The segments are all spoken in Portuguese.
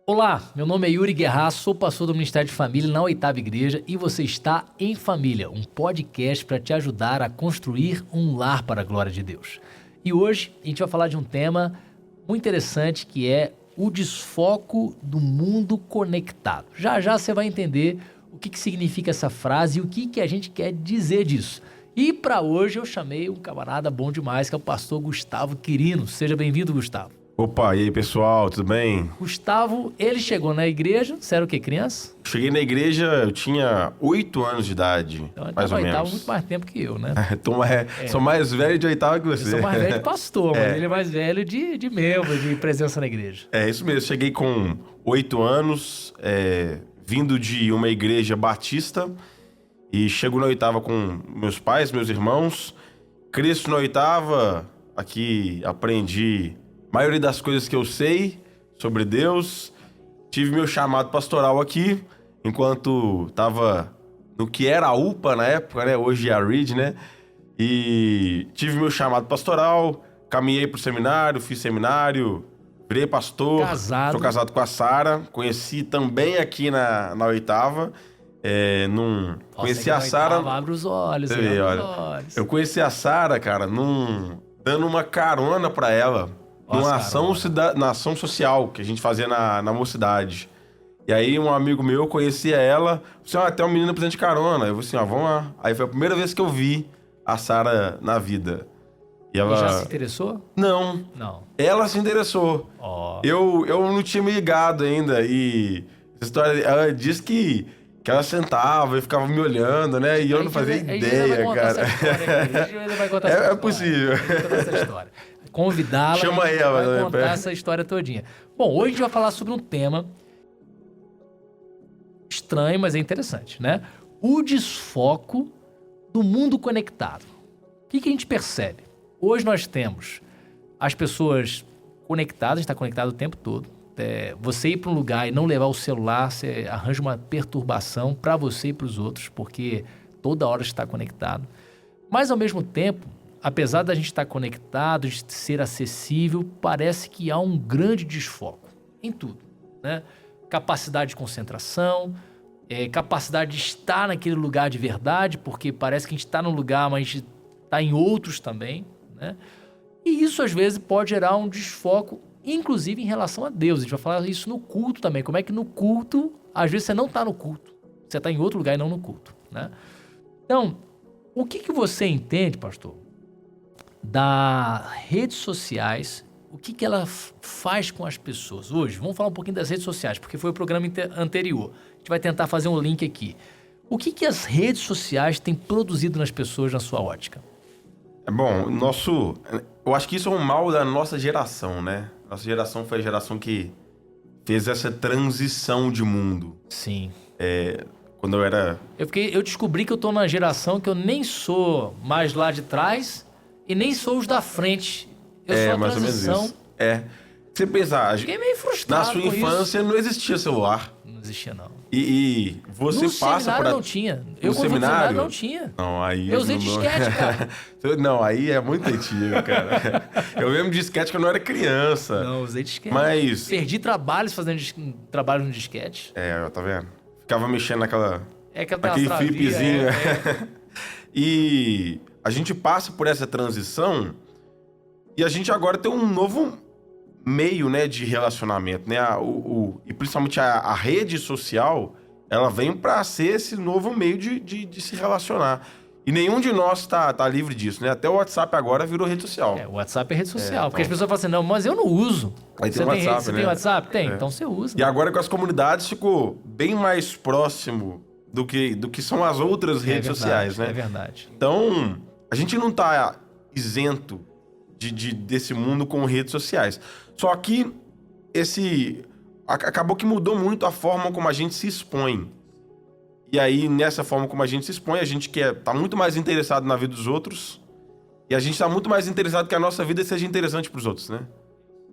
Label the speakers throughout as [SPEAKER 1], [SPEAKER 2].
[SPEAKER 1] Olá, meu nome é Yuri Guerra, sou pastor do Ministério de Família na Oitava Igreja e você está em Família, um podcast para te ajudar a construir um lar para a glória de Deus. E hoje a gente vai falar de um tema muito interessante que é o desfoco do mundo conectado. Já já você vai entender o que significa essa frase e o que a gente quer dizer disso. E para hoje eu chamei um camarada bom demais que é o pastor Gustavo Quirino. Seja bem-vindo, Gustavo.
[SPEAKER 2] Opa, e aí pessoal, tudo bem?
[SPEAKER 1] Gustavo, ele chegou na igreja, você era o quê, criança?
[SPEAKER 2] Cheguei na igreja, eu tinha 8 anos de idade,
[SPEAKER 1] Então,
[SPEAKER 2] mais ou menos.
[SPEAKER 1] Oitava muito mais tempo que eu, né?
[SPEAKER 2] Sou mais velho de oitava que você.
[SPEAKER 1] Eu sou mais velho de pastor, mas ele é mais velho de membro, de presença na igreja.
[SPEAKER 2] É isso mesmo, cheguei com 8 anos, vindo de uma igreja batista, e chego na oitava com meus pais, meus irmãos, cresço na oitava, aqui aprendi a maioria das coisas que eu sei sobre Deus. Tive meu chamado pastoral aqui, enquanto estava no que era a UPA na época, né? Hoje é a Reed, né? E tive meu chamado pastoral, caminhei pro seminário, fiz seminário, virei pastor.
[SPEAKER 1] Casado.
[SPEAKER 2] Sou casado com a Sara, conheci também aqui na oitava. Conheci a Sara.
[SPEAKER 1] Abre os olhos,
[SPEAKER 2] Você vê, olha. Eu conheci a Sara, cara, dando uma carona pra ela. Numa ação social que a gente fazia na mocidade. E aí um amigo meu conhecia ela, falou assim, tem uma menina precisando de carona. Eu falei assim, vamos lá. Aí foi a primeira vez que eu vi a Sara na vida.
[SPEAKER 1] E ela... já se interessou?
[SPEAKER 2] Não. Ela se interessou. Eu não tinha me ligado ainda. E essa história, ela disse que ela sentava e ficava me olhando, né? E eu não fazia ideia, cara. É possível.
[SPEAKER 1] Essa história. Convidá-la
[SPEAKER 2] Chama
[SPEAKER 1] e
[SPEAKER 2] ela,
[SPEAKER 1] vai contar essa história todinha. Bom, hoje a gente vai falar sobre um tema estranho, mas é interessante, né? O desfoco do mundo conectado. O que a gente percebe? Hoje nós temos as pessoas conectadas, a gente está conectado o tempo todo. Você ir para um lugar e não levar o celular, você arranja uma perturbação para você e para os outros, porque toda hora está conectado. Mas, ao mesmo tempo, apesar da gente estar conectado, de ser acessível, parece que há um grande desfoco em tudo, né? Capacidade de concentração, capacidade de estar naquele lugar de verdade, porque parece que a gente está num lugar, mas a gente está em outros também, né? E isso, às vezes, pode gerar um desfoco, inclusive em relação a Deus. A gente vai falar isso no culto também. Como é que no culto, às vezes você não está no culto, você está em outro lugar e não no culto, né? Então, o que você entende, pastor, das redes sociais, o que ela faz com as pessoas hoje? Vamos falar um pouquinho das redes sociais, porque foi o programa anterior. A gente vai tentar fazer um link aqui. O que as redes sociais têm produzido nas pessoas na sua ótica?
[SPEAKER 2] Bom, eu acho que isso é um mal da nossa geração, né? Nossa geração foi a geração que fez essa transição de mundo.
[SPEAKER 1] Sim.
[SPEAKER 2] Quando eu era...
[SPEAKER 1] Eu descobri que eu tô na geração que eu nem sou mais lá de trás e nem sou os da frente. Eu sou a
[SPEAKER 2] mais
[SPEAKER 1] transição.
[SPEAKER 2] ou menos isso. Você pensar...
[SPEAKER 1] Fiquei meio frustrado.
[SPEAKER 2] Na sua infância não existia celular.
[SPEAKER 1] Não existia, não.
[SPEAKER 2] E você
[SPEAKER 1] no
[SPEAKER 2] passa
[SPEAKER 1] seminário não tinha.
[SPEAKER 2] No seminário
[SPEAKER 1] não tinha.
[SPEAKER 2] Não, aí...
[SPEAKER 1] Eu usei disquete, cara.
[SPEAKER 2] Não, aí é muito antigo, cara. Eu lembro de disquete que eu não era criança.
[SPEAKER 1] Não, usei disquete.
[SPEAKER 2] Mas...
[SPEAKER 1] Perdi trabalhos fazendo trabalho no disquete.
[SPEAKER 2] Tá vendo? Ficava mexendo naquele
[SPEAKER 1] travia,
[SPEAKER 2] flipzinho. E a gente passa por essa transição e a gente agora tem um novo meio, né, de relacionamento, né? E principalmente a rede social, ela vem para ser esse novo meio de se relacionar. E nenhum de nós tá livre disso, né? Até o WhatsApp agora virou rede social.
[SPEAKER 1] O WhatsApp é rede social. Porque as pessoas falam assim, não, mas eu não uso.
[SPEAKER 2] Aí tem o WhatsApp,
[SPEAKER 1] você
[SPEAKER 2] né?
[SPEAKER 1] tem WhatsApp? Tem, então você usa.
[SPEAKER 2] E agora com as comunidades ficou bem mais próximo do que são as outras redes sociais, né?
[SPEAKER 1] É verdade.
[SPEAKER 2] Então, a gente não tá isento desse mundo com redes sociais. Só que acabou que mudou muito a forma como a gente se expõe. E aí, nessa forma como a gente se expõe, a gente tá muito mais interessado na vida dos outros. E a gente tá muito mais interessado que a nossa vida seja interessante pros outros, né?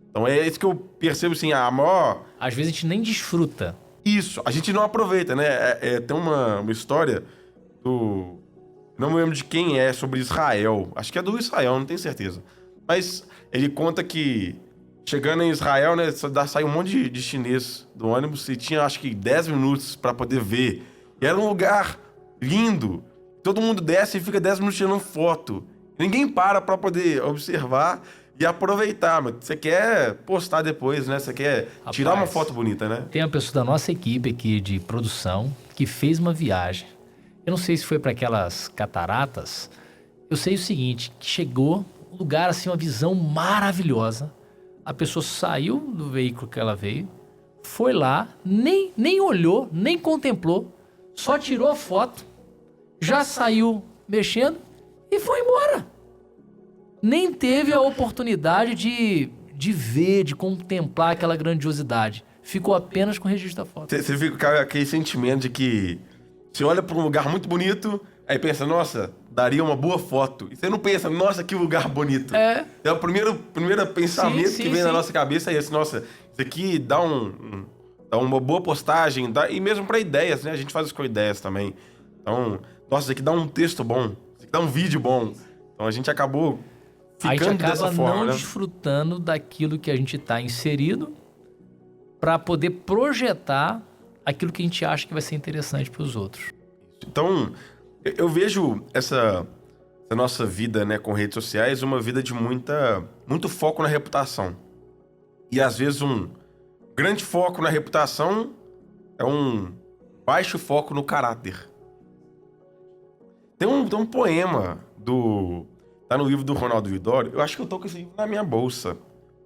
[SPEAKER 2] Então é isso que eu percebo, assim, a maior...
[SPEAKER 1] Às vezes a gente nem desfruta.
[SPEAKER 2] Isso, a gente não aproveita, né? Tem uma história do... Não me lembro de quem é, sobre Israel. Acho que é do Israel, não tenho certeza. Mas ele conta que, chegando em Israel, né, saiu um monte de chinês do ônibus e tinha, acho que, 10 minutos pra poder ver. E era um lugar lindo. Todo mundo desce e fica 10 minutos tirando foto. Ninguém para pra poder observar e aproveitar. Mas você quer postar depois, né? Você quer tirar uma foto bonita, né?
[SPEAKER 1] Tem uma pessoa da nossa equipe aqui de produção que fez uma viagem. Eu não sei se foi para aquelas cataratas. Eu sei o seguinte, que chegou um lugar assim, uma visão maravilhosa. A pessoa saiu do veículo que ela veio, foi lá, nem olhou, nem contemplou, só tirou a foto, já saiu mexendo e foi embora. Nem teve a oportunidade de ver, de contemplar aquela grandiosidade. Ficou apenas com o registro da foto.
[SPEAKER 2] Você fica com aquele sentimento de que você olha para um lugar muito bonito, aí pensa, nossa, daria uma boa foto. E você não pensa, nossa, que lugar bonito. É o primeiro pensamento que vem na nossa cabeça, é esse, nossa, isso aqui dá uma boa postagem, e mesmo para ideias, né? A gente faz isso com ideias também. Então, nossa, isso aqui dá um texto bom, isso aqui dá um vídeo bom. Então a gente acabou ficando dessa forma,
[SPEAKER 1] a gente acaba não
[SPEAKER 2] né?
[SPEAKER 1] desfrutando daquilo que a gente está inserido para poder projetar aquilo que a gente acha que vai ser interessante para os outros.
[SPEAKER 2] Então, eu vejo essa nossa vida, né, com redes sociais, uma vida de muito foco na reputação. E às vezes um grande foco na reputação é um baixo foco no caráter. Tem um poema tá no livro do Ronaldo Lidório. Eu acho que eu tô com esse livro na minha bolsa.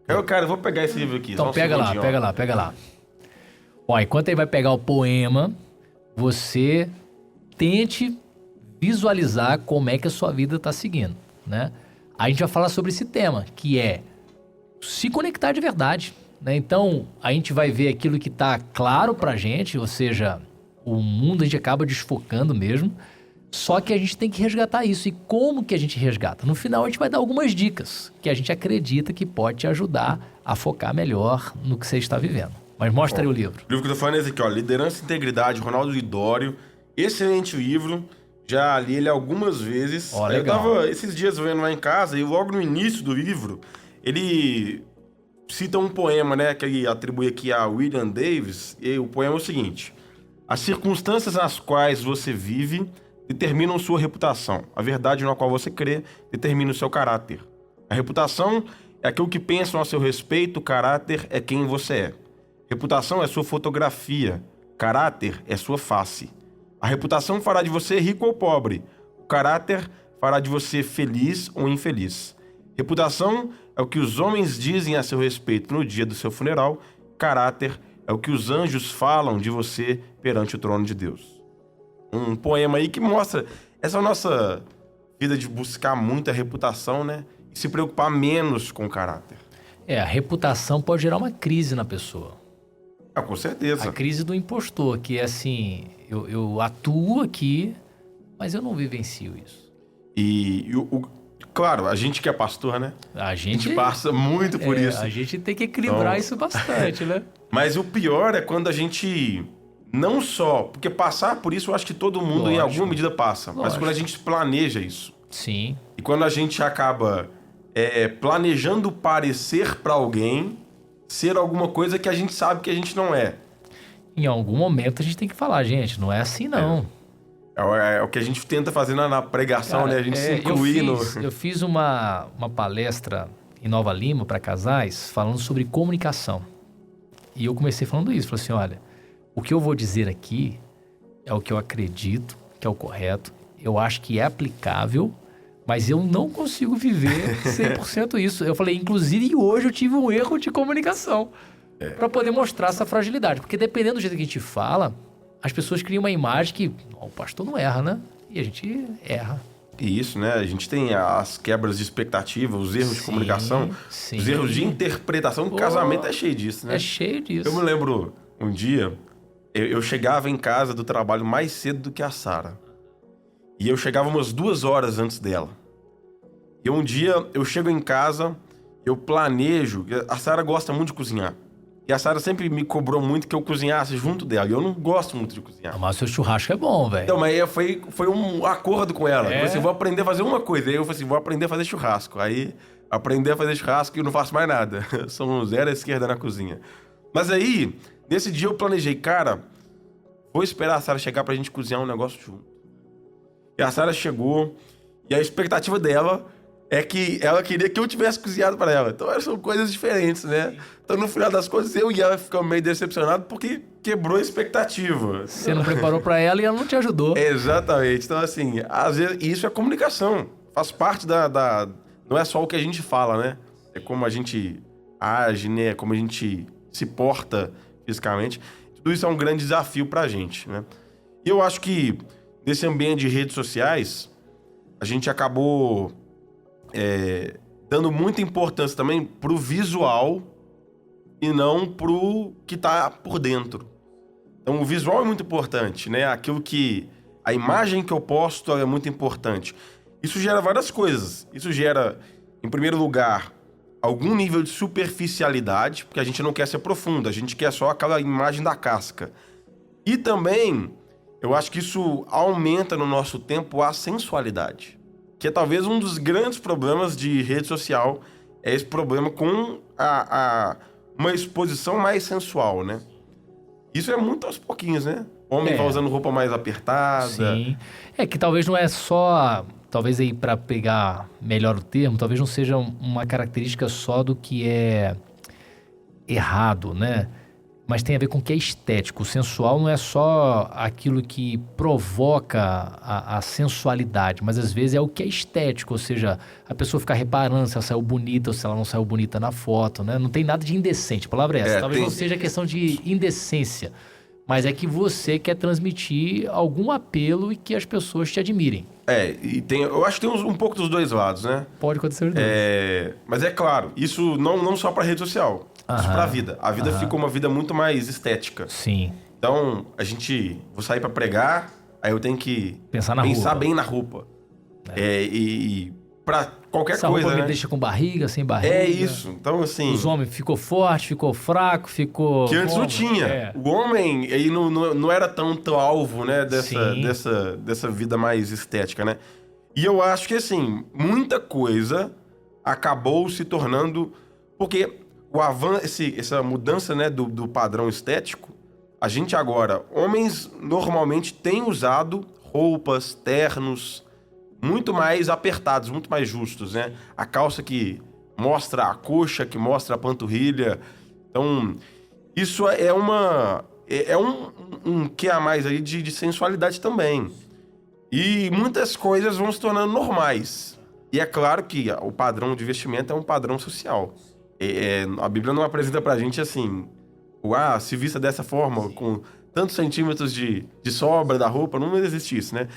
[SPEAKER 2] Eu vou pegar esse livro aqui.
[SPEAKER 1] Então pega lá. Ó, enquanto ele vai pegar o poema, você tente visualizar como é que a sua vida está seguindo, né? A gente vai falar sobre esse tema, que é se conectar de verdade, né? Então, a gente vai ver aquilo que está claro pra gente, ou seja, o mundo a gente acaba desfocando mesmo, só que a gente tem que resgatar isso. E como que a gente resgata? No final, a gente vai dar algumas dicas que a gente acredita que pode te ajudar a focar melhor no que você está vivendo. Mas mostra aí o livro.
[SPEAKER 2] O livro que eu tô falando é esse aqui, ó. Liderança e Integridade, Ronaldo Lidório. Excelente livro. Já li ele algumas vezes.
[SPEAKER 1] Ó, legal.
[SPEAKER 2] Eu tava esses dias vendo lá em casa e logo no início do livro, ele cita um poema, né, que ele atribui aqui a William Davis. E o poema é o seguinte: as circunstâncias nas quais você vive determinam sua reputação. A verdade na qual você crê determina o seu caráter. A reputação é aquilo que pensam a seu respeito, o caráter é quem você é. Reputação é sua fotografia, caráter é sua face. A reputação fará de você rico ou pobre. O caráter fará de você feliz ou infeliz. Reputação é o que os homens dizem a seu respeito no dia do seu funeral. Caráter é o que os anjos falam de você perante o trono de Deus. Um poema aí que mostra essa nossa vida de buscar muita reputação, né? E se preocupar menos com o caráter.
[SPEAKER 1] A reputação pode gerar uma crise na pessoa.
[SPEAKER 2] Com certeza.
[SPEAKER 1] A crise do impostor, que é assim, eu atuo aqui, mas eu não vivencio isso.
[SPEAKER 2] Claro, a gente que é pastor, né? A gente passa muito por isso.
[SPEAKER 1] A gente tem que equilibrar isso bastante, né?
[SPEAKER 2] Mas o pior é quando a gente não só... Porque passar por isso eu acho que todo mundo em alguma medida passa. Mas quando a gente planeja isso.
[SPEAKER 1] Sim.
[SPEAKER 2] E quando a gente acaba planejando parecer pra alguém ser alguma coisa que a gente sabe que a gente não é.
[SPEAKER 1] Em algum momento a gente tem que falar, gente, não é assim não.
[SPEAKER 2] É o que a gente tenta fazer na pregação, cara, né? A gente se incluir
[SPEAKER 1] Eu fiz uma palestra em Nova Lima para casais falando sobre comunicação. E eu comecei falando isso. Falei assim, olha, o que eu vou dizer aqui é o que eu acredito que é o correto. Eu acho que é aplicável, mas eu não consigo viver 100% isso. Eu falei, inclusive hoje eu tive um erro de comunicação para poder mostrar essa fragilidade. Porque dependendo do jeito que a gente fala, as pessoas criam uma imagem que o pastor não erra, né? E a gente erra.
[SPEAKER 2] E isso, né? A gente tem as quebras de expectativa, os erros de comunicação, os erros de interpretação. O casamento é cheio disso, né?
[SPEAKER 1] É cheio disso.
[SPEAKER 2] Eu me lembro um dia, eu chegava em casa do trabalho mais cedo do que a Sara. E eu chegava umas 2 horas antes dela. E um dia eu chego em casa, eu planejo... A Sara gosta muito de cozinhar. E a Sara sempre me cobrou muito que eu cozinhasse junto dela. E eu não gosto muito de cozinhar.
[SPEAKER 1] Mas o seu churrasco é bom, velho.
[SPEAKER 2] Então, mas aí foi um acordo com ela. Eu falei assim, vou aprender a fazer uma coisa. Aí eu falei assim, vou aprender a fazer churrasco. Aí, aprender a fazer churrasco e eu não faço mais nada. Sou um zero à esquerda na cozinha. Mas aí, nesse dia eu planejei, cara, vou esperar a Sara chegar pra gente cozinhar um negócio junto. E a Sara chegou, e a expectativa dela é que ela queria que eu tivesse cozinhado pra ela. Então, são coisas diferentes, né? Então, no final das contas, eu e ela ficamos meio decepcionados porque quebrou a expectativa.
[SPEAKER 1] Você não preparou pra ela e ela não te ajudou.
[SPEAKER 2] Exatamente. Então, assim, às vezes, isso é comunicação. Faz parte da... Não é só o que a gente fala, né? É como a gente age, né? Como a gente se porta fisicamente. Tudo isso é um grande desafio pra gente, né? E eu acho que, nesse ambiente de redes sociais, a gente acabou dando muita importância também pro visual e não pro que tá por dentro. Então, o visual é muito importante, né? Aquilo que... A imagem que eu posto é muito importante. Isso gera várias coisas. Isso gera, em primeiro lugar, algum nível de superficialidade, porque a gente não quer ser profundo, a gente quer só aquela imagem da casca. E também, eu acho que isso aumenta no nosso tempo a sensualidade. Que é talvez um dos grandes problemas de rede social, é esse problema com uma exposição mais sensual, né? Isso é muito aos pouquinhos, né? O homem vai usando roupa mais apertada.
[SPEAKER 1] Sim. É que talvez não é só... Talvez aí, para pegar melhor o termo, talvez não seja uma característica só do que é errado, né? Mas tem a ver com o que é estético. O sensual não é só aquilo que provoca a sensualidade, mas às vezes é o que é estético, ou seja, a pessoa ficar reparando se ela saiu bonita ou se ela não saiu bonita na foto, né? Não tem nada de indecente, a palavra é essa. Talvez não seja questão de indecência, mas é que você quer transmitir algum apelo e que as pessoas te admirem.
[SPEAKER 2] Eu acho que tem um pouco dos dois lados, né?
[SPEAKER 1] Pode acontecer os dois.
[SPEAKER 2] Mas é claro, isso não só pra rede social, isso pra vida. A vida fica uma vida muito mais estética.
[SPEAKER 1] Sim.
[SPEAKER 2] Então, vou sair pra pregar, aí eu tenho que
[SPEAKER 1] pensar
[SPEAKER 2] bem na roupa. E pra qualquer
[SPEAKER 1] essa
[SPEAKER 2] coisa,
[SPEAKER 1] roupa
[SPEAKER 2] né?
[SPEAKER 1] me deixa com barriga, sem barriga.
[SPEAKER 2] É isso. Então, assim...
[SPEAKER 1] Os homens ficou forte, ficou fraco, ficou...
[SPEAKER 2] Que antes não tinha. O homem, ele não era tanto alvo, né? Dessa vida mais estética, né? E eu acho que, assim, muita coisa acabou se tornando... Porque o avanço, essa mudança, né, do padrão estético, a gente agora... Homens normalmente têm usado roupas, ternos... muito mais apertados, muito mais justos, né? A calça que mostra a coxa, que mostra a panturrilha. Então, isso é um que a mais aí de sensualidade também. E muitas coisas vão se tornando normais. E é claro que o padrão de vestimento é um padrão social. A Bíblia não apresenta pra gente assim, se vista dessa forma, com tantos centímetros de sobra da roupa, não existe isso, né?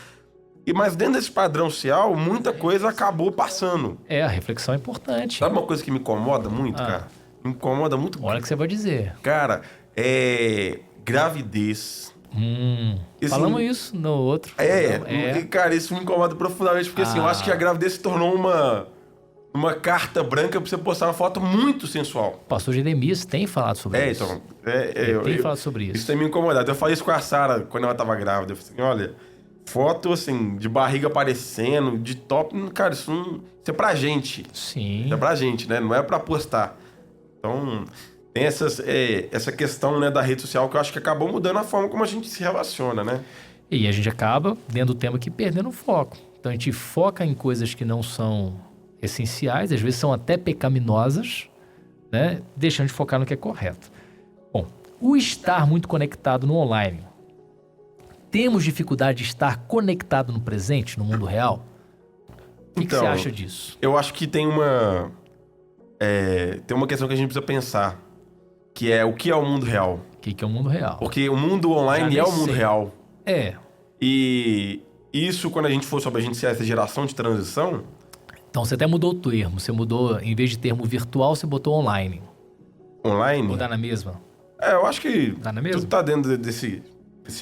[SPEAKER 2] Mas dentro desse padrão social, muita coisa acabou passando.
[SPEAKER 1] A reflexão é importante.
[SPEAKER 2] Sabe uma coisa que me incomoda muito, cara? Me incomoda muito.
[SPEAKER 1] Olha o que você vai dizer.
[SPEAKER 2] Cara, gravidez.
[SPEAKER 1] Falamos isso no outro.
[SPEAKER 2] Cara, isso me incomoda profundamente, porque assim, eu acho que a gravidez se tornou uma carta branca pra você postar uma foto muito sensual.
[SPEAKER 1] O pastor Jeremias tem falado sobre isso. Ele tem falado sobre isso.
[SPEAKER 2] Isso tem me incomodado. Eu falei isso com a Sara quando ela tava grávida. Eu falei assim, olha... Foto, assim, de barriga aparecendo, de top... Cara, isso é pra gente.
[SPEAKER 1] Sim.
[SPEAKER 2] Isso é pra gente, né? Não é pra postar. Então, tem essa questão, né, da rede social que eu acho que acabou mudando a forma como a gente se relaciona, né?
[SPEAKER 1] E a gente acaba, dentro do tema aqui, perdendo o foco. Então, a gente foca em coisas que não são essenciais, às vezes são até pecaminosas, né? Deixando de focar no que é correto. Bom, o estar muito conectado no online... Temos dificuldade de estar conectado no presente, no mundo real? O que você acha disso?
[SPEAKER 2] Eu acho que tem uma questão que a gente precisa pensar, que é o que é o mundo real.
[SPEAKER 1] O que é o mundo real?
[SPEAKER 2] Porque o mundo online é o mundo real. E isso, quando a gente for sobre a gente ser essa geração de transição...
[SPEAKER 1] Então, você até mudou o termo. Você mudou, em vez de termo virtual, você botou online.
[SPEAKER 2] Online?
[SPEAKER 1] Ou dá na mesma?
[SPEAKER 2] Eu acho que
[SPEAKER 1] dá na mesma?
[SPEAKER 2] Tudo tá dentro desse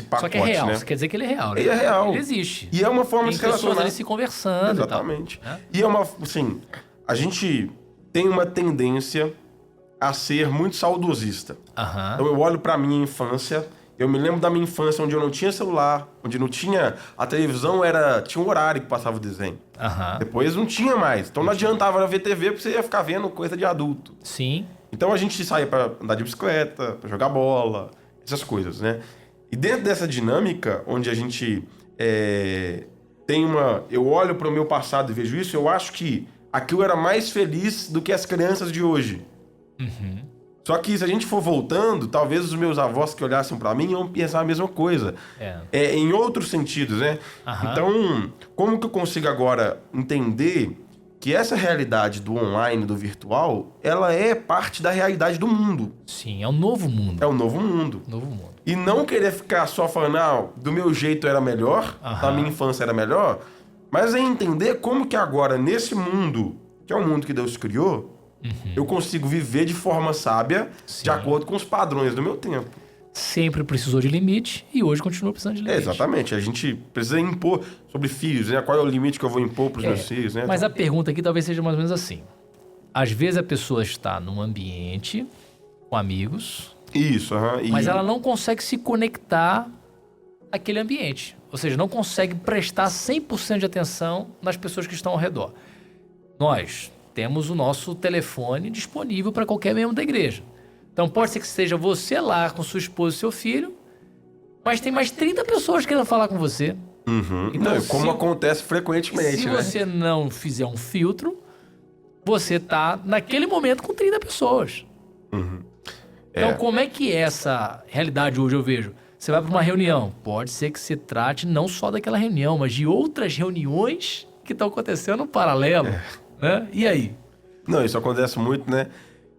[SPEAKER 2] pacote,
[SPEAKER 1] só que é real,
[SPEAKER 2] né?
[SPEAKER 1] Você quer dizer que ele é real, né?
[SPEAKER 2] Ele é real.
[SPEAKER 1] Ele existe.
[SPEAKER 2] E é uma forma de se relacionar.
[SPEAKER 1] Tem pessoas ali se conversando.
[SPEAKER 2] Exatamente.
[SPEAKER 1] E tal, né?
[SPEAKER 2] E é uma, assim, a gente tem uma tendência a ser muito saudosista.
[SPEAKER 1] Aham.
[SPEAKER 2] Então eu olho pra minha infância, eu me lembro da minha infância onde eu não tinha celular, onde não tinha... A televisão tinha um horário que passava o desenho.
[SPEAKER 1] Aham.
[SPEAKER 2] Depois não tinha mais. Então não adiantava ver TV porque você ia ficar vendo coisa de adulto.
[SPEAKER 1] Sim.
[SPEAKER 2] Então a gente saía pra andar de bicicleta, pra jogar bola, essas coisas, né? E dentro dessa dinâmica, onde a gente tem uma... Eu olho pro meu passado e vejo isso, eu acho que aquilo era mais feliz do que as crianças de hoje.
[SPEAKER 1] Uhum.
[SPEAKER 2] Só que se a gente for voltando, talvez os meus avós que olhassem pra mim iam pensar a mesma coisa. Em outros sentidos, né?
[SPEAKER 1] Aham.
[SPEAKER 2] Então, como que eu consigo agora entender que essa realidade do online, do virtual, ela é parte da realidade do mundo.
[SPEAKER 1] Sim, é um novo mundo.
[SPEAKER 2] É um novo mundo.
[SPEAKER 1] Novo mundo.
[SPEAKER 2] E não querer ficar só falando, do meu jeito era melhor, da minha infância era melhor, mas é entender como que agora, nesse mundo, que é o mundo que Deus criou, eu consigo viver de forma sábia, de acordo com os padrões do meu tempo.
[SPEAKER 1] Sempre precisou de limite e hoje continua precisando de limite.
[SPEAKER 2] Exatamente. A gente precisa impor sobre filhos, né? Qual é o limite que eu vou impor para os meus filhos, né?
[SPEAKER 1] Mas a pergunta aqui talvez seja mais ou menos assim. Às vezes a pessoa está num ambiente com amigos,
[SPEAKER 2] Isso,
[SPEAKER 1] mas ela não consegue se conectar àquele ambiente. Ou seja, não consegue prestar 100% de atenção nas pessoas que estão ao redor. Nós temos o nosso telefone disponível para qualquer membro da igreja. Então pode ser que seja você lá com sua esposa e seu filho, mas tem mais 30 pessoas querendo falar com você. Então,
[SPEAKER 2] Não, como acontece frequentemente,
[SPEAKER 1] se
[SPEAKER 2] né?
[SPEAKER 1] você não fizer um filtro, você tá naquele momento com 30 pessoas. Então como é que é essa realidade hoje eu vejo? Você vai para uma reunião, pode ser que se trate não só daquela reunião, mas de outras reuniões que estão acontecendo no paralelo. Né? E aí?
[SPEAKER 2] Não, isso acontece muito, né?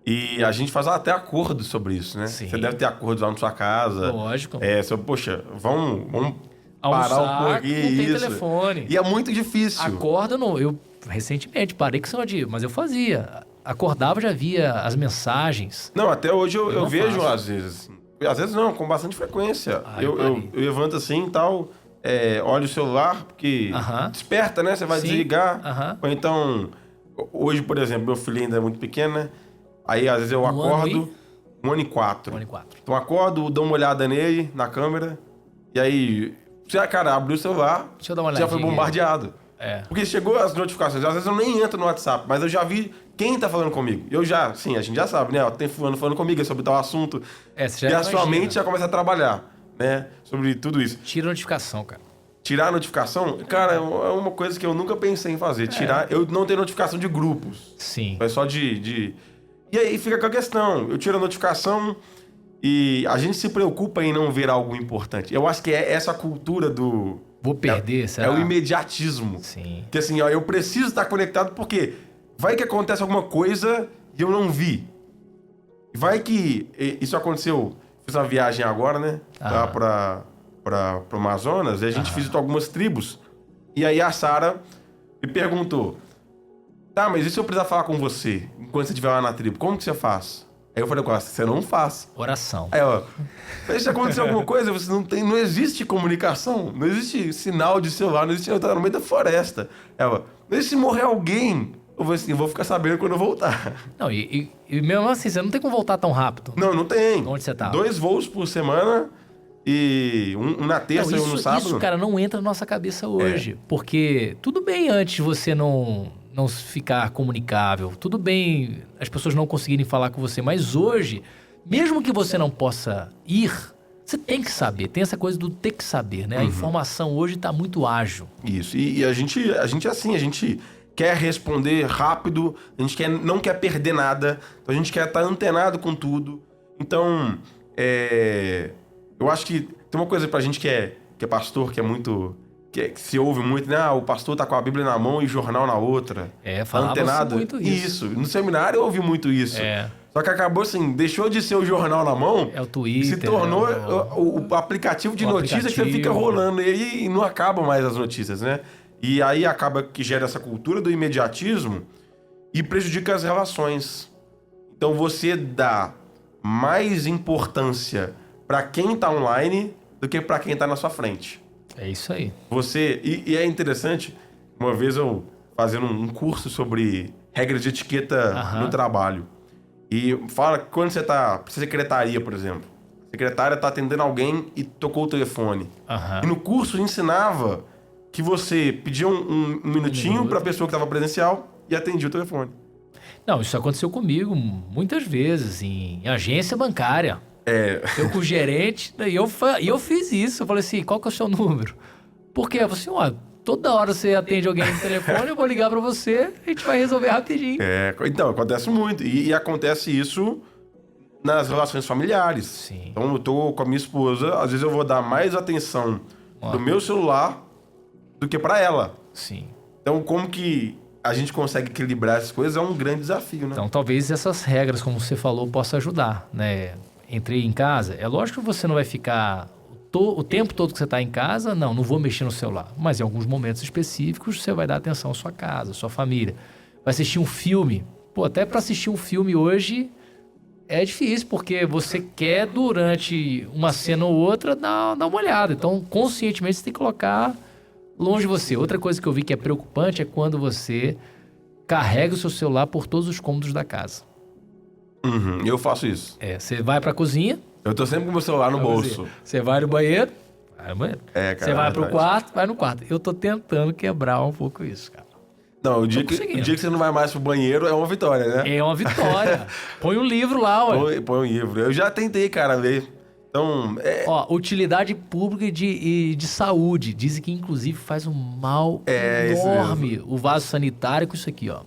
[SPEAKER 2] E a gente faz até acordos sobre isso, né?
[SPEAKER 1] Sim.
[SPEAKER 2] Você deve ter acordos lá na sua casa.
[SPEAKER 1] Lógico.
[SPEAKER 2] Poxa, vamos
[SPEAKER 1] Almoçar,
[SPEAKER 2] parar um pouquinho.
[SPEAKER 1] não tem
[SPEAKER 2] isso.
[SPEAKER 1] telefone.
[SPEAKER 2] E é muito difícil.
[SPEAKER 1] Acorda, não. Eu recentemente parei com esse dia, mas eu fazia. Acordava, já via as mensagens.
[SPEAKER 2] Não, até hoje eu
[SPEAKER 1] não
[SPEAKER 2] vejo
[SPEAKER 1] faço.
[SPEAKER 2] às vezes. Às vezes não, com bastante frequência.
[SPEAKER 1] Eu
[SPEAKER 2] eu levanto assim e tal, olho o celular, porque desperta, né? Você vai desligar. Ou então, hoje, por exemplo, meu filho ainda é muito pequeno, né? Aí às vezes eu acordo, 1 ano e 4.
[SPEAKER 1] 1 ano e 4.
[SPEAKER 2] Então acordo, dou uma olhada nele, na câmera, e aí, cara, abriu o celular,
[SPEAKER 1] Deixa eu dar uma
[SPEAKER 2] já foi
[SPEAKER 1] olhadinha.
[SPEAKER 2] bombardeado. Porque chegou as notificações, às vezes eu nem entro no WhatsApp, mas eu já vi quem tá falando comigo. A gente já sabe, né? Ó, tem fulano falando comigo sobre tal assunto.
[SPEAKER 1] Você
[SPEAKER 2] E
[SPEAKER 1] já
[SPEAKER 2] a sua
[SPEAKER 1] imagina.
[SPEAKER 2] mente já começa a trabalhar, né? Sobre tudo isso.
[SPEAKER 1] Tira a notificação, cara.
[SPEAKER 2] Tirar a notificação, cara, é uma coisa que eu nunca pensei em fazer. Tirar, eu não tenho notificação de grupos.
[SPEAKER 1] Sim.
[SPEAKER 2] É só de... E aí fica com a questão, eu tiro a notificação e a gente se preocupa em não ver algo importante. Eu acho que é essa cultura do...
[SPEAKER 1] Vou perder, será?
[SPEAKER 2] É o imediatismo.
[SPEAKER 1] Sim.
[SPEAKER 2] Que assim, ó, eu preciso estar conectado porque vai que acontece alguma coisa e eu não vi. Vai que... Isso aconteceu, fiz uma viagem agora, né? Lá pro Amazonas, e a gente visitou algumas tribos. E aí a Sara me perguntou, tá, mas e se eu precisar falar com você enquanto você estiver lá na tribo, como que você faz? Aí eu falei com ela, você não faz.
[SPEAKER 1] Oração.
[SPEAKER 2] Aí, ó, mas se acontecer alguma coisa, você não existe comunicação, não existe sinal de celular, não existe, eu tava no meio da floresta. Ela, mas se morrer alguém, eu vou assim, vou ficar sabendo quando eu voltar.
[SPEAKER 1] Não, e mesmo assim, você não tem como voltar tão rápido.
[SPEAKER 2] Não tem.
[SPEAKER 1] Onde você tá?
[SPEAKER 2] 2 voos por semana e um na terça e um no sábado.
[SPEAKER 1] Isso, cara, não entra na nossa cabeça hoje. Porque tudo bem antes você não ficar comunicável, tudo bem as pessoas não conseguirem falar com você, mas hoje, mesmo que você não possa ir, você tem que saber, tem essa coisa do ter que saber, né? A informação hoje está muito ágil.
[SPEAKER 2] Isso, e a gente é assim, a gente quer responder rápido, a gente não quer perder nada, então a gente quer estar antenado com tudo. Então, eu acho que tem uma coisa pra gente que é pastor, que é muito... Que se ouve muito, né? O pastor tá com a Bíblia na mão e o jornal na outra.
[SPEAKER 1] Falava muito isso.
[SPEAKER 2] No seminário eu ouvi muito isso. Só que acabou assim, deixou de ser o jornal na mão.
[SPEAKER 1] É o Twitter.
[SPEAKER 2] E se tornou o aplicativo de notícias que você fica rolando. E aí não acabam mais as notícias, né? E aí acaba que gera essa cultura do imediatismo e prejudica as relações. Então você dá mais importância para quem tá online do que para quem tá na sua frente.
[SPEAKER 1] É isso aí.
[SPEAKER 2] E é interessante, uma vez eu fazendo um curso sobre regras de etiqueta no trabalho. E fala que quando você tá... Secretaria, por exemplo. A secretária tá atendendo alguém e tocou o telefone.
[SPEAKER 1] Aham.
[SPEAKER 2] E no curso ensinava que você pedia um minutinho pra pessoa que tava presencial e atendia o telefone.
[SPEAKER 1] Não, isso aconteceu comigo muitas vezes em agência bancária. Eu com o gerente, e eu fiz isso. Eu falei assim, qual que é o seu número? Porque eu falei assim, ó, toda hora você atende alguém no telefone, eu vou ligar pra você, a gente vai resolver rapidinho.
[SPEAKER 2] Então, acontece muito. E acontece isso nas relações familiares.
[SPEAKER 1] Sim.
[SPEAKER 2] Então, eu tô com a minha esposa, às vezes eu vou dar mais atenção do meu celular do que pra ela.
[SPEAKER 1] Sim.
[SPEAKER 2] Então, como que a gente consegue equilibrar essas coisas é um grande desafio, né?
[SPEAKER 1] Então, talvez essas regras, como você falou, possam ajudar, né? Entrei em casa, é lógico que você não vai ficar o tempo todo que você está em casa, não vou mexer no celular. Mas em alguns momentos específicos, você vai dar atenção à sua casa, à sua família. Vai assistir um filme. Pô, até para assistir um filme hoje é difícil, porque você quer, durante uma cena ou outra, dar uma olhada. Então, conscientemente, você tem que colocar longe de você. Outra coisa que eu vi que é preocupante é quando você carrega o seu celular por todos os cômodos da casa.
[SPEAKER 2] Eu faço isso.
[SPEAKER 1] Você vai pra cozinha.
[SPEAKER 2] Eu tô sempre com o meu celular no bolso.
[SPEAKER 1] Você vai no banheiro. Vai no banheiro.
[SPEAKER 2] Cara,
[SPEAKER 1] você vai pro quarto, vai no quarto. Eu tô tentando quebrar um pouco isso, cara.
[SPEAKER 2] Não, o dia que você não vai mais pro banheiro é uma vitória, né?
[SPEAKER 1] É uma vitória. Põe um livro lá, ué.
[SPEAKER 2] Põe um livro. Eu já tentei, cara, ver. Então,
[SPEAKER 1] Ó, utilidade pública e de saúde. Dizem que, inclusive, faz um mal enorme o vaso sanitário com isso aqui, ó.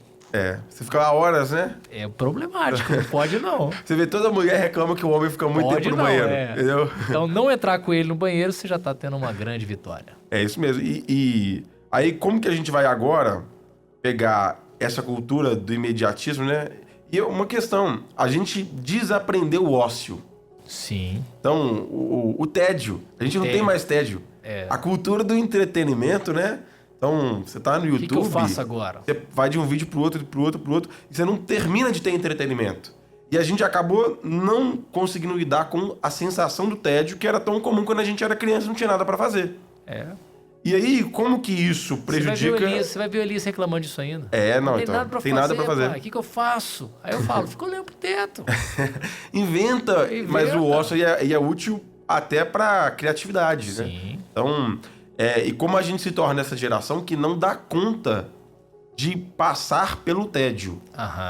[SPEAKER 2] Você fica lá horas, né?
[SPEAKER 1] É problemático, não pode não.
[SPEAKER 2] Você vê, toda mulher reclama que o homem fica muito tempo no banheiro, entendeu?
[SPEAKER 1] Então, não entrar com ele no banheiro, você já tá tendo uma grande vitória.
[SPEAKER 2] É isso mesmo. E aí, como que a gente vai agora pegar essa cultura do imediatismo, né? E uma questão, a gente desaprendeu o ócio.
[SPEAKER 1] Sim.
[SPEAKER 2] Então, o tédio. A gente não tem mais tédio. A cultura do entretenimento, né? Então, você tá no YouTube...
[SPEAKER 1] O que eu faço agora?
[SPEAKER 2] Você vai de um vídeo pro outro, e você não termina de ter entretenimento. E a gente acabou não conseguindo lidar com a sensação do tédio que era tão comum quando a gente era criança e não tinha nada pra fazer. E aí, como que isso prejudica...
[SPEAKER 1] Você vai ver o Elias reclamando disso ainda.
[SPEAKER 2] Não
[SPEAKER 1] tem
[SPEAKER 2] então.
[SPEAKER 1] Nada pra
[SPEAKER 2] tem
[SPEAKER 1] fazer,
[SPEAKER 2] nada pra fazer.
[SPEAKER 1] Pai, o que eu faço? Aí eu falo, fica olhando pro teto.
[SPEAKER 2] Inventa, mas o ócio é útil até pra criatividade, né?
[SPEAKER 1] Sim.
[SPEAKER 2] Então... e como a gente se torna essa geração que não dá conta de passar pelo tédio.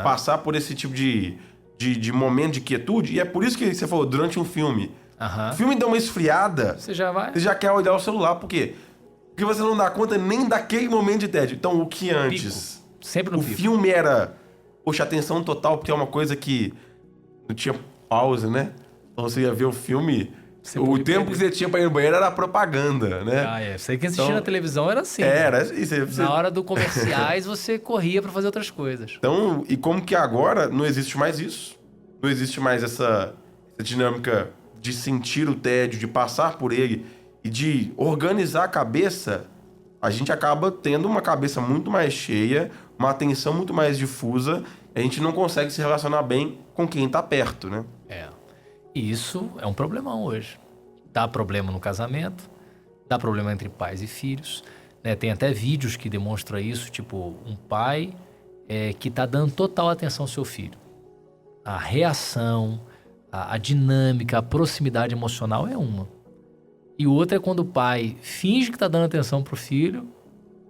[SPEAKER 2] Passar por esse tipo de momento de quietude. E é por isso que você falou, durante um filme. O filme dá uma esfriada.
[SPEAKER 1] Você já
[SPEAKER 2] quer olhar o celular. Por quê? Porque você não dá conta nem daquele momento de tédio. Então, o que antes...
[SPEAKER 1] Pico. Sempre no
[SPEAKER 2] o
[SPEAKER 1] pico.
[SPEAKER 2] filme era... Poxa, atenção total, porque é uma coisa que não tinha pausa, né? Então, você ia ver o filme... O tempo que você tinha pra ir no banheiro era propaganda, né?
[SPEAKER 1] Você que assistia na televisão era assim.
[SPEAKER 2] Era.
[SPEAKER 1] Na hora do comerciais, você corria pra fazer outras coisas.
[SPEAKER 2] Então, e como que agora não existe mais isso? Não existe mais essa dinâmica de sentir o tédio, de passar por ele e de organizar a cabeça, a gente acaba tendo uma cabeça muito mais cheia, uma atenção muito mais difusa, e a gente não consegue se relacionar bem com quem tá perto, né?
[SPEAKER 1] E isso é um problemão hoje. Dá problema no casamento, dá problema entre pais e filhos, né? Tem até vídeos que demonstram isso, tipo, um pai que tá dando total atenção ao seu filho. A reação, a dinâmica, a proximidade emocional é uma. E outra é quando o pai finge que tá dando atenção pro filho,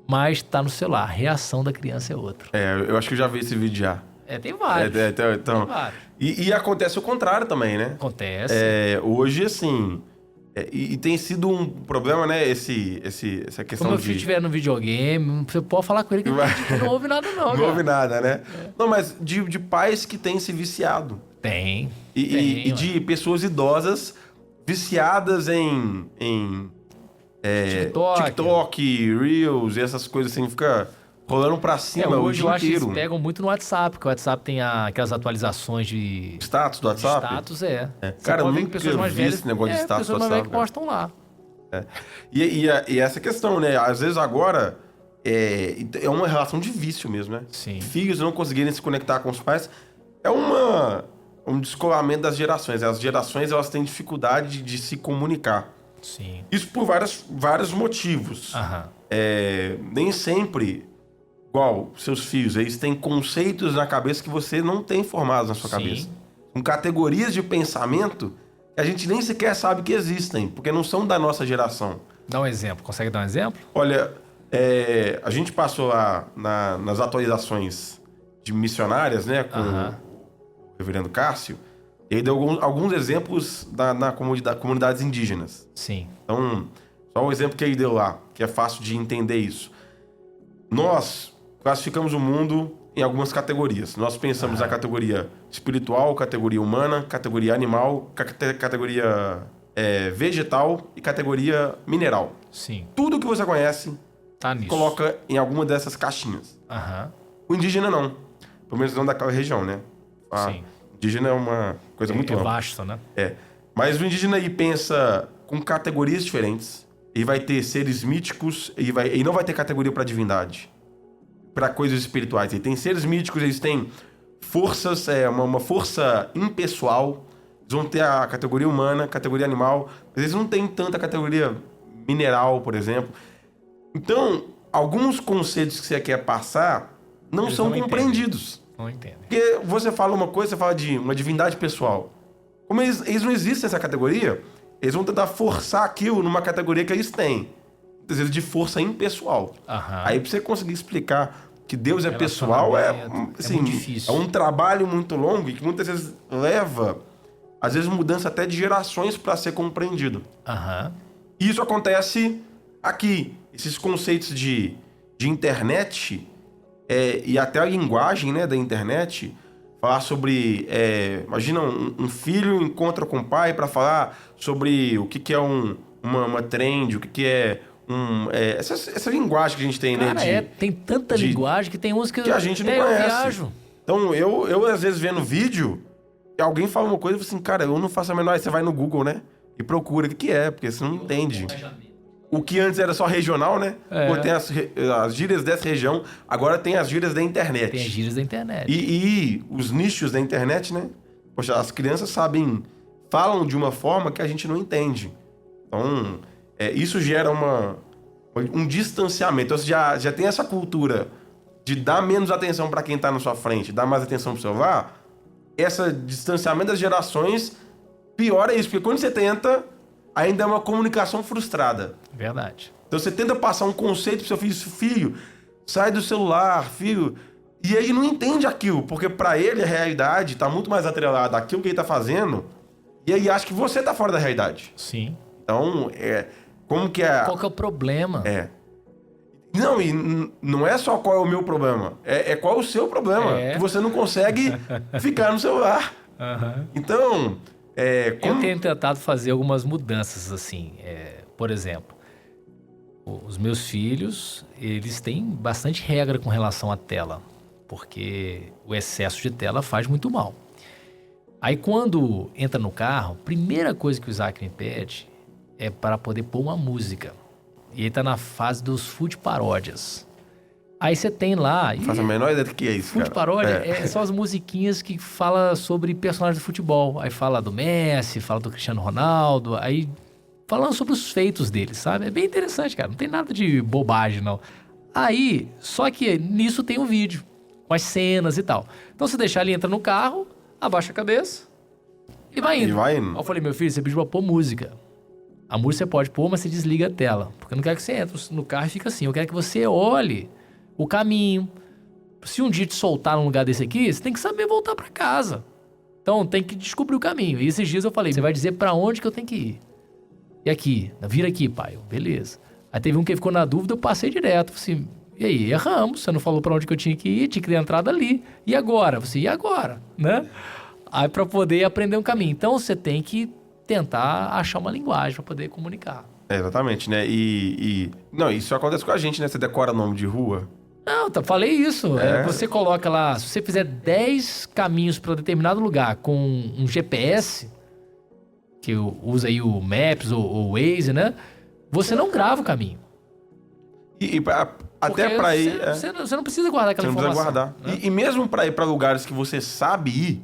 [SPEAKER 1] mas tá no celular. A reação da criança é outra.
[SPEAKER 2] Eu acho que eu já vi esse vídeo já.
[SPEAKER 1] Tem vários.
[SPEAKER 2] Então,
[SPEAKER 1] tem vários.
[SPEAKER 2] E acontece o contrário também, né?
[SPEAKER 1] Acontece.
[SPEAKER 2] Hoje, assim... E tem sido um problema, né? Essa questão de...
[SPEAKER 1] Quando meu filho estiver no videogame, você pode falar com ele que não ouve nada não,
[SPEAKER 2] Não ouve nada, né? Não, mas de pais que têm se viciado.
[SPEAKER 1] Tem.
[SPEAKER 2] E de pessoas idosas viciadas em TikTok, Reels e essas coisas assim, fica rolando pra cima o
[SPEAKER 1] hoje
[SPEAKER 2] dia
[SPEAKER 1] eu acho que
[SPEAKER 2] inteiro.
[SPEAKER 1] eles pegam muito no WhatsApp, porque o WhatsApp tem aquelas atualizações de...
[SPEAKER 2] Status do WhatsApp?
[SPEAKER 1] Status,
[SPEAKER 2] Cara, eu
[SPEAKER 1] nunca
[SPEAKER 2] nunca vi esse negócio de status do
[SPEAKER 1] pessoas mais
[SPEAKER 2] WhatsApp.
[SPEAKER 1] velhas que postam lá.
[SPEAKER 2] E essa questão, né? Às vezes agora é uma relação de vício mesmo, né?
[SPEAKER 1] Sim.
[SPEAKER 2] Filhos não conseguirem se conectar com os pais é um descolamento das gerações. As gerações, elas têm dificuldade de se comunicar.
[SPEAKER 1] Sim.
[SPEAKER 2] Isso por vários motivos. Nem sempre igual seus filhos, eles têm conceitos na cabeça que você não tem formados na sua
[SPEAKER 1] Sim.
[SPEAKER 2] cabeça. Com categorias de pensamento que a gente nem sequer sabe que existem, porque não são da nossa geração.
[SPEAKER 1] Dá um exemplo. Consegue dar um exemplo?
[SPEAKER 2] Olha, a gente passou nas atualizações de missionárias, né, com o reverendo Cássio, e ele deu alguns exemplos na comunidades indígenas.
[SPEAKER 1] Sim.
[SPEAKER 2] Então, só um exemplo que ele deu lá, que é fácil de entender isso. Nós classificamos o mundo em algumas categorias. Nós pensamos na categoria espiritual, categoria humana, categoria animal, categoria vegetal e categoria mineral.
[SPEAKER 1] Sim.
[SPEAKER 2] Tudo que você conhece,
[SPEAKER 1] Tá nisso.
[SPEAKER 2] coloca em alguma dessas caixinhas.
[SPEAKER 1] Aham.
[SPEAKER 2] O indígena não. Pelo menos não daquela região, né?
[SPEAKER 1] Sim.
[SPEAKER 2] Indígena é uma coisa muito ampla.
[SPEAKER 1] vasto, né?
[SPEAKER 2] Mas o indígena aí pensa com categorias diferentes. Ele vai ter seres míticos, ele não vai ter categoria para divindade, para coisas espirituais. Ele tem seres míticos, eles têm forças, uma força impessoal. Eles vão ter a categoria humana, categoria animal, mas eles não têm tanta categoria mineral, por exemplo. Então, alguns conceitos que você quer passar não
[SPEAKER 1] Eles
[SPEAKER 2] são
[SPEAKER 1] não
[SPEAKER 2] compreendidos.
[SPEAKER 1] Não entendo.
[SPEAKER 2] Porque você fala uma coisa, você fala de uma divindade pessoal. Como eles não existem nessa categoria, eles vão tentar forçar aquilo numa categoria que eles têm. Muitas vezes de força impessoal.
[SPEAKER 1] Aham.
[SPEAKER 2] Aí pra você conseguir explicar que Deus é pessoal, assim,
[SPEAKER 1] muito difícil.
[SPEAKER 2] é um trabalho muito longo e que muitas vezes leva, às vezes, mudança até de gerações para ser compreendido.
[SPEAKER 1] Aham.
[SPEAKER 2] E isso acontece aqui. Esses conceitos de internet e até a linguagem, né, da internet, falar sobre... imagina um filho encontra com o pai para falar sobre o que é uma trend, o que é essa linguagem que a gente tem,
[SPEAKER 1] Cara,
[SPEAKER 2] né?
[SPEAKER 1] tem tanta linguagem que tem uns que
[SPEAKER 2] a gente não
[SPEAKER 1] eu
[SPEAKER 2] conhece.
[SPEAKER 1] viajo.
[SPEAKER 2] Então, eu às vezes vendo vídeo, alguém fala uma coisa e eu falo assim, cara, eu não faço a menor... Aí você vai no Google, né? E procura o que é, porque você não entende. O que antes era só regional, né? Pô, tem as gírias dessa região, agora tem as gírias da internet.
[SPEAKER 1] Tem as gírias da internet.
[SPEAKER 2] E os nichos da internet, né? Poxa, as crianças falam de uma forma que a gente não entende. Então, isso gera um distanciamento. Então, você já tem essa cultura de dar menos atenção para quem está na sua frente, dar mais atenção pro celular. Esse distanciamento das gerações piora isso, porque quando você tenta, ainda é uma comunicação frustrada.
[SPEAKER 1] Verdade.
[SPEAKER 2] Então você tenta passar um conceito pro seu filho, sai do celular, filho, e ele não entende aquilo, porque para ele a realidade tá muito mais atrelada àquilo que ele tá fazendo, e ele acha que você tá fora da realidade.
[SPEAKER 1] Sim.
[SPEAKER 2] Então, como que é...
[SPEAKER 1] Qual que é o problema?
[SPEAKER 2] Não, e não é só qual é o meu problema, é qual é o seu problema, que você não consegue ficar no celular. Então,
[SPEAKER 1] Eu tenho tentado fazer algumas mudanças, assim. Por exemplo, os meus filhos, eles têm bastante regra com relação à tela, porque o excesso de tela faz muito mal. Aí, quando entra no carro, a primeira coisa que o Isaac me pede é para poder pôr uma música. E ele tá na fase dos food paródias. Aí você tem lá...
[SPEAKER 2] Não faço a menor ideia do que é isso,
[SPEAKER 1] Food paródia são as musiquinhas que fala sobre personagens de futebol. Aí fala do Messi, fala do Cristiano Ronaldo, aí falando sobre os feitos deles, sabe? É bem interessante, cara. Não tem nada de bobagem, não. Aí, só que nisso tem um vídeo, com as cenas e tal. Então, você deixar ele entra no carro, abaixa a cabeça e vai indo. Aí eu falei, meu filho, você pediu pra pôr música. A música você pode pôr, mas você desliga a tela. Porque eu não quero que você entre no carro e fique assim. Eu quero que você olhe o caminho. Se um dia te soltar num lugar desse aqui, você tem que saber voltar pra casa. Então, tem que descobrir o caminho. E esses dias eu falei, você vai dizer pra onde que eu tenho que ir. E aqui, vira aqui, pai. Beleza. Aí teve um que ficou na dúvida, eu passei direto. Falei assim, e aí, erramos. Você não falou pra onde que eu tinha que ir, tinha que ter entrado ali. E agora? Você, e agora? Né? Aí pra poder aprender um caminho. Então, você tem que tentar achar uma linguagem pra poder comunicar.
[SPEAKER 2] Exatamente, né? Não, isso acontece com a gente, né? Você decora nome de rua.
[SPEAKER 1] Não, falei isso. Você coloca lá, se você fizer 10 caminhos para determinado lugar com um GPS, que usa aí o Maps ou o Waze, né? Você não grava o caminho.
[SPEAKER 2] Até para ir...
[SPEAKER 1] Você não precisa guardar aquela informação.
[SPEAKER 2] Você não precisa guardar. Né? E mesmo para ir para lugares que você sabe ir,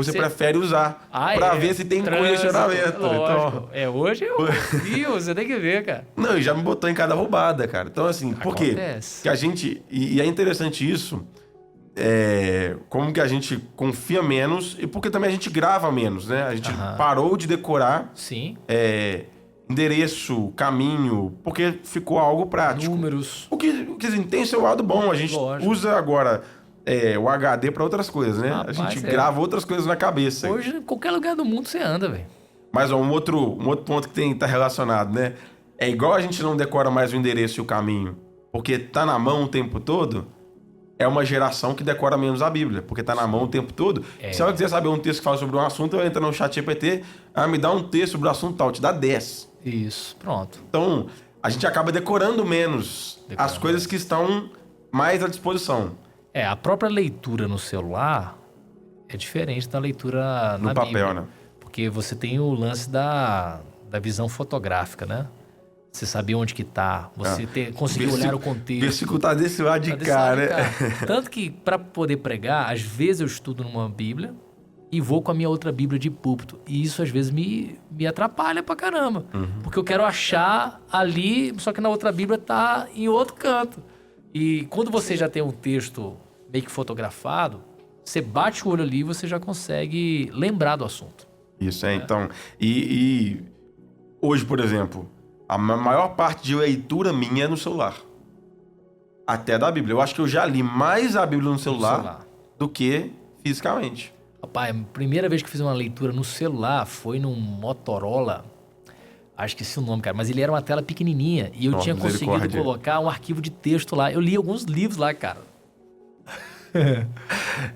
[SPEAKER 2] você prefere usar pra ver se tem congestionamento.
[SPEAKER 1] Lógico. Então, hoje eu confio, você tem que ver, cara.
[SPEAKER 2] Não, e já me botou em cada roubada, cara. Então, assim, por quê?
[SPEAKER 1] Acontece.
[SPEAKER 2] Que a gente... E é interessante isso, como que a gente confia menos e porque também a gente grava menos, né? A gente parou de decorar
[SPEAKER 1] Sim.
[SPEAKER 2] Endereço, caminho, porque ficou algo prático.
[SPEAKER 1] Números.
[SPEAKER 2] O que assim, tem seu lado bom. A gente usa agora o HD para outras coisas, né?
[SPEAKER 1] Rapaz,
[SPEAKER 2] a gente grava outras coisas na cabeça.
[SPEAKER 1] Hoje, em qualquer lugar do mundo você anda, velho.
[SPEAKER 2] Mas um outro ponto que tá relacionado, né? É igual a gente não decora mais o endereço e o caminho, porque tá na mão o tempo todo. É uma geração que decora menos a Bíblia, porque tá na mão o tempo todo. Se ela quiser saber um texto que fala sobre um assunto, ela entra no chat GPT, me dá um texto sobre o assunto tal, te dá 10.
[SPEAKER 1] Isso, pronto.
[SPEAKER 2] Então, a gente acaba decorando menos as coisas que estão mais à disposição.
[SPEAKER 1] A própria leitura no celular é diferente da leitura
[SPEAKER 2] no papel,
[SPEAKER 1] Bíblia,
[SPEAKER 2] né?
[SPEAKER 1] Porque você tem o lance da visão fotográfica, né? Você saber onde que tá, você conseguir olhar o contexto. O
[SPEAKER 2] versículo tá desse lado de cá, né?
[SPEAKER 1] Tanto que, para poder pregar, às vezes eu estudo numa Bíblia e vou com a minha outra Bíblia de púlpito. E isso, às vezes, me atrapalha pra caramba. Porque eu quero achar ali, só que na outra Bíblia tá em outro canto. E quando você já tem um texto meio que fotografado, você bate o olho ali e você já consegue lembrar do assunto.
[SPEAKER 2] Isso, então... E hoje, por exemplo... A maior parte de leitura minha é no celular. Até da Bíblia. Eu acho que eu já li mais a Bíblia no celular do que fisicamente.
[SPEAKER 1] Rapaz, a primeira vez que eu fiz uma leitura no celular foi num Motorola. Acho que esse é o nome, cara. Mas ele era uma tela pequenininha. E eu tinha conseguido colocar um arquivo de texto lá. Eu li alguns livros lá, cara.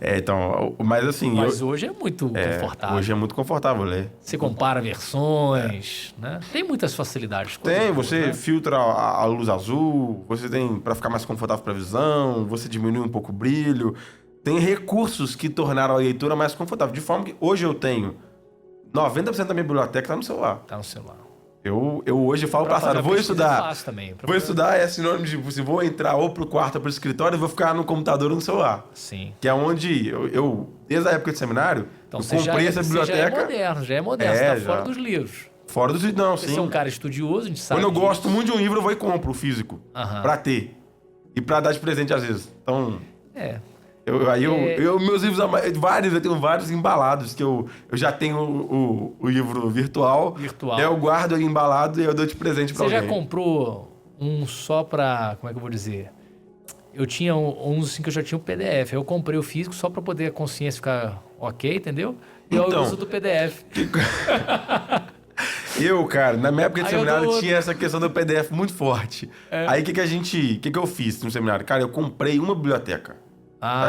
[SPEAKER 2] Então, mas assim...
[SPEAKER 1] Mas hoje é muito confortável.
[SPEAKER 2] Hoje é muito confortável ler.
[SPEAKER 1] Você compara versões, né? Tem muitas facilidades.
[SPEAKER 2] Tem, você filtra a luz azul, você tem para ficar mais confortável para a visão, você diminui um pouco o brilho. Tem recursos que tornaram a leitura mais confortável. De forma que hoje eu tenho 90% da minha biblioteca tá no celular.
[SPEAKER 1] Tá no celular.
[SPEAKER 2] Eu hoje falo passado, vou estudar.
[SPEAKER 1] Também,
[SPEAKER 2] vou estudar é sinônimo de se vou entrar ou pro quarto ou pro escritório, eu vou ficar no computador ou no celular.
[SPEAKER 1] Sim.
[SPEAKER 2] Que é onde eu desde a época de seminário,
[SPEAKER 1] então,
[SPEAKER 2] eu comprei essa biblioteca.
[SPEAKER 1] Já é moderno, você tá fora dos livros.
[SPEAKER 2] Fora dos livros, não, sim.
[SPEAKER 1] Você é um cara estudioso, a gente sabe.
[SPEAKER 2] Quando eu gosto muito de um livro, eu vou e compro o físico. Pra ter. E pra dar de presente às vezes. Então... Meus livros, eu tenho vários embalados, que eu já tenho o livro virtual. Eu guardo ele embalado e eu dou de presente pra alguém.
[SPEAKER 1] Você já comprou um só pra... Como é que eu vou dizer? Eu tinha uns assim que eu já tinha um PDF. Eu comprei o físico só pra poder a consciência ficar ok, entendeu? E eu uso do PDF.
[SPEAKER 2] Cara, na minha época de seminário tinha essa questão do PDF muito forte. Aí o que eu fiz no seminário? Cara, eu comprei uma biblioteca.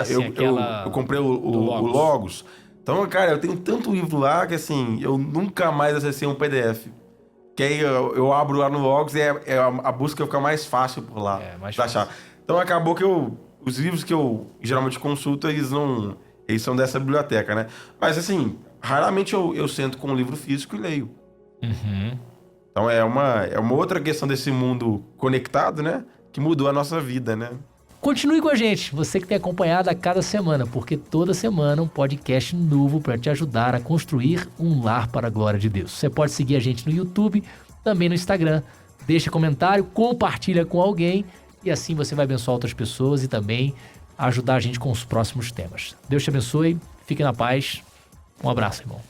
[SPEAKER 2] Eu comprei o Logos. Então, cara, eu tenho tanto livro lá que, assim, eu nunca mais acessei um PDF. Que aí eu abro lá no Logos e a busca fica mais fácil por lá.
[SPEAKER 1] Mais
[SPEAKER 2] fácil. Achar. Então, acabou que os livros que eu geralmente consulto, eles são dessa biblioteca, né? Mas, assim, raramente eu sento com um livro físico e leio. Então, é uma outra questão desse mundo conectado, né? Que mudou a nossa vida, né?
[SPEAKER 1] Continue com a gente, você que tem acompanhado a cada semana, porque toda semana um podcast novo para te ajudar a construir um lar para a glória de Deus. Você pode seguir a gente no YouTube, também no Instagram. Deixa comentário, compartilha com alguém e assim você vai abençoar outras pessoas e também ajudar a gente com os próximos temas. Deus te abençoe, fique na paz. Um abraço, irmão.